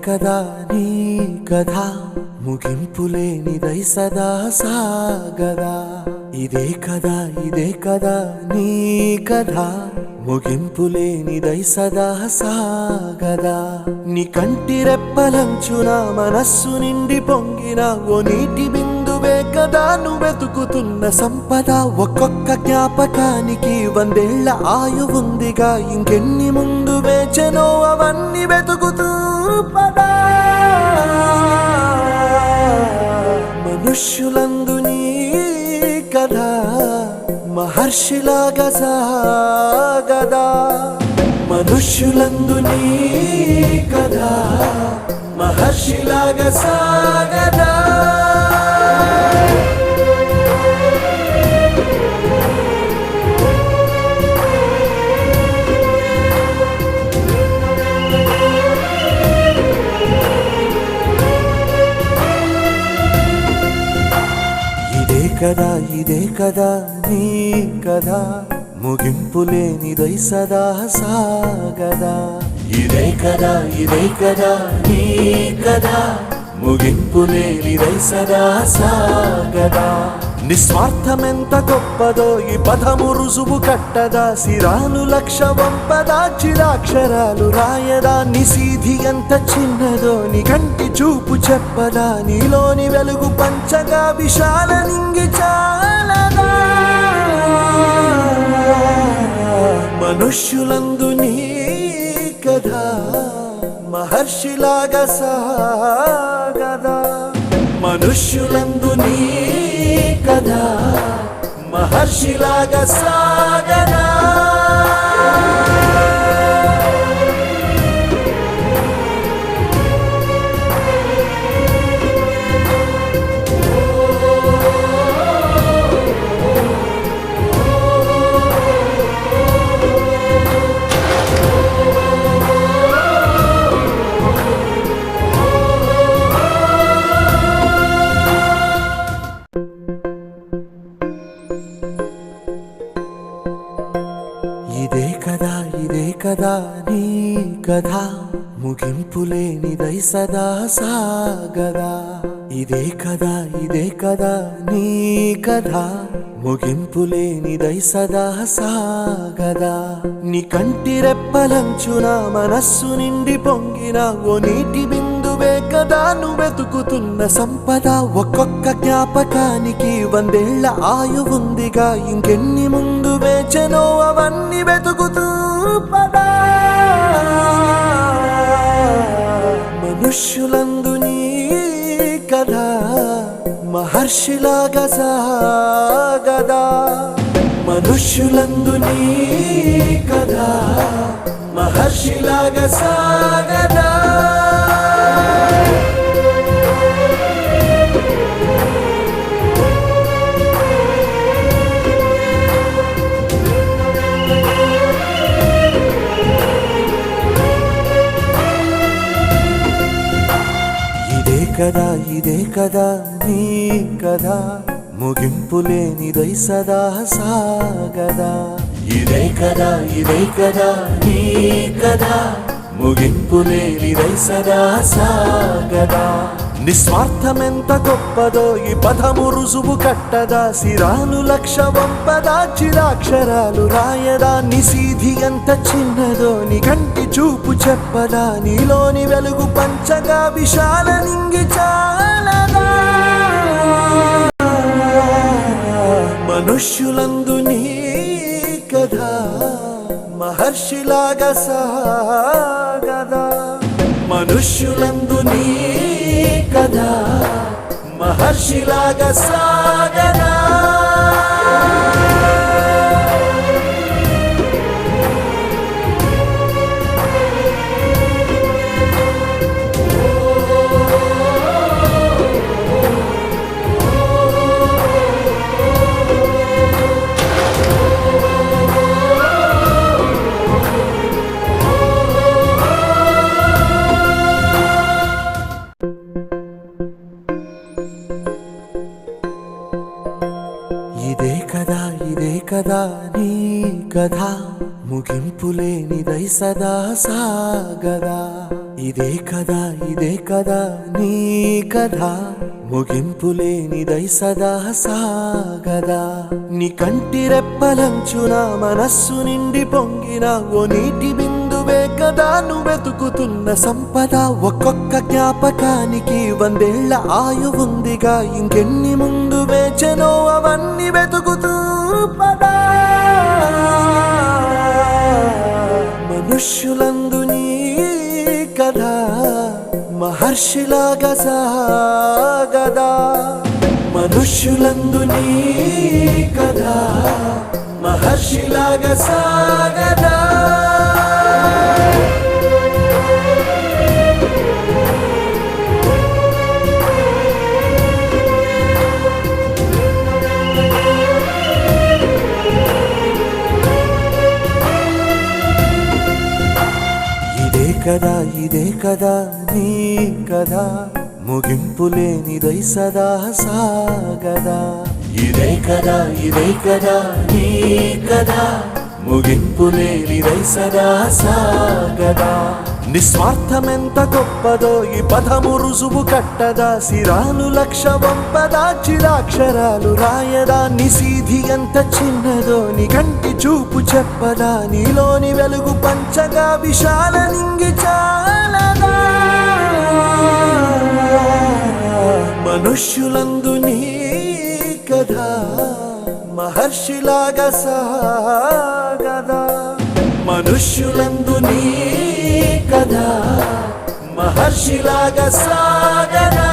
కదా నీ కథ ముగింపులేనిదై సదా సాగదా. ఇదే కదా నీ కథ ముగింపులేనిదై సదా సాగదా. నీ కంటి రెప్పలంచున మనస్సు నిండి పొంగిన ఓ నీటి బిందువే కదా నువ్వెతుకుతున్న సంపద. ఒక్కొక్క జ్ఞాపకానికి 100 ఏళ్ల ఆయువుందిగా, ఇంకెన్ని ముందు వేచెనో అవన్నీ వెతుకుతూ పదా. మనుష్యులందు నీ కథ మహర్షిలాగా సాగదా. మనుష్యులందు నీ కథ మహర్షిలాగా సాగదా. ఇదే కదా నీ కథ ముగింపులేనిదై సదా సాగదా. ఇదే కదా నీ కథ ముగింపులేనిదై సదా సాగదా. నిస్వార్థమెంత గొప్పదో ఈ పదము రుజువు కట్టదా. సిరాను లక్ష వంపదా, చిరాక్షరాలు రాయదా. నిశీధి ఎంత చిన్నదో నీ కంటి చూపు చెప్పదా. నీలోని వెలుగు పంచగా విశాల నింగి చాలదా. మనుష్యులందు నీ కథ మహర్షిలాగా సాగదా. మనుష్యులందు నీ కథ మహర్షిలాగా సాగదా. ఇదే కదా నీ కథ ముగింపులేనిదై సదా సాగదా. ఇదే కదా నీ కథ ముగింపులేనిదై సదా సాగదా. నీ కంటి రెప్పలంచున మనస్సు నిండి పొంగిన ఓ నీటి బిందువే కదా నువ్వెతుకుతున్న సంపద. ఒక్కొక్క జ్ఞాపకానికి 100 ఏళ్ల ఆయువుందిగా, ఇంకెన్ని ముందు వేచెనో అవన్నీ వెతుకుతూ పదా. మనుష్యులందు నీ కథ మహర్షిలాగా సాగదా. మనుష్యులందు నీ కథ మహర్షిలాగా సాగదా. ఇదే కదా నీ కథ ముగింపులేనిదై సదా సాగదా. ఇదే కదా నీ కథ ముగింపులేనిదై సదా సాగదా. నిస్వార్థమెంత గొప్పదో ఈ పదము రుజువు కట్టదా. సిరాను లక్ష వంపదా, చిరాక్షరాలు రాయదా. నిశీధి ఎంత చిన్నదో నీ కంటి చూపు చెప్పదా. నీలోని వెలుగు పంచగా విశాల నింగి చాలదా. మనుష్యులందు నీ కథ మహర్షిలాగా సాగదా. మనుష్యులందు నీ కథ మహర్షిలాగా సాగదా. ఇదే కదా నీ కథ ముగింపులేనిదై సదా సాగదా. ఇదే కదా నీ కథ ముగింపు లేనిదై సదా సాగదా నీ కంటి రెప్పలంచున మనస్సు నిండి పొంగిన ఓ నీటి బిందువే కదా నువ్వెతుకుతున్న సంపద ఒక్కొక్క జ్ఞాపకానికి 100 ఏళ్ల ఆయువుందిగా ఇంకెన్ని ముందు వేచెనో అవన్నీ వెతుకుతూ పదా మనుష్యులందు నీ కథ మహర్షిలాగా సాగదా మనుష్యులందు నీ కథ మహర్షిలాగా సాగదా ఇదే కదా నీ కథ ముగింపు లేనిదై సదా సాగదా ఇదే కదా నీ కథ ముగింపు లేనిదై సదా సాగదా నిస్వార్థమెంత గొప్పదో ఈ పదము రుజువు కట్టదా సిరాలు లక్ష వంపదా చిరాక్షరాలు రాయదా నిసీధి ఎంత చిన్నదో నీ కంటి చూపు చెప్పదా నీలోని వెలుగు పంచగా విశాల నింగి చాలదా మనుష్యులందు నీ కథ మహర్షిలాగా సాగదా మనుష్యులందు నీ కథ మహర్షిలాగా సాగదా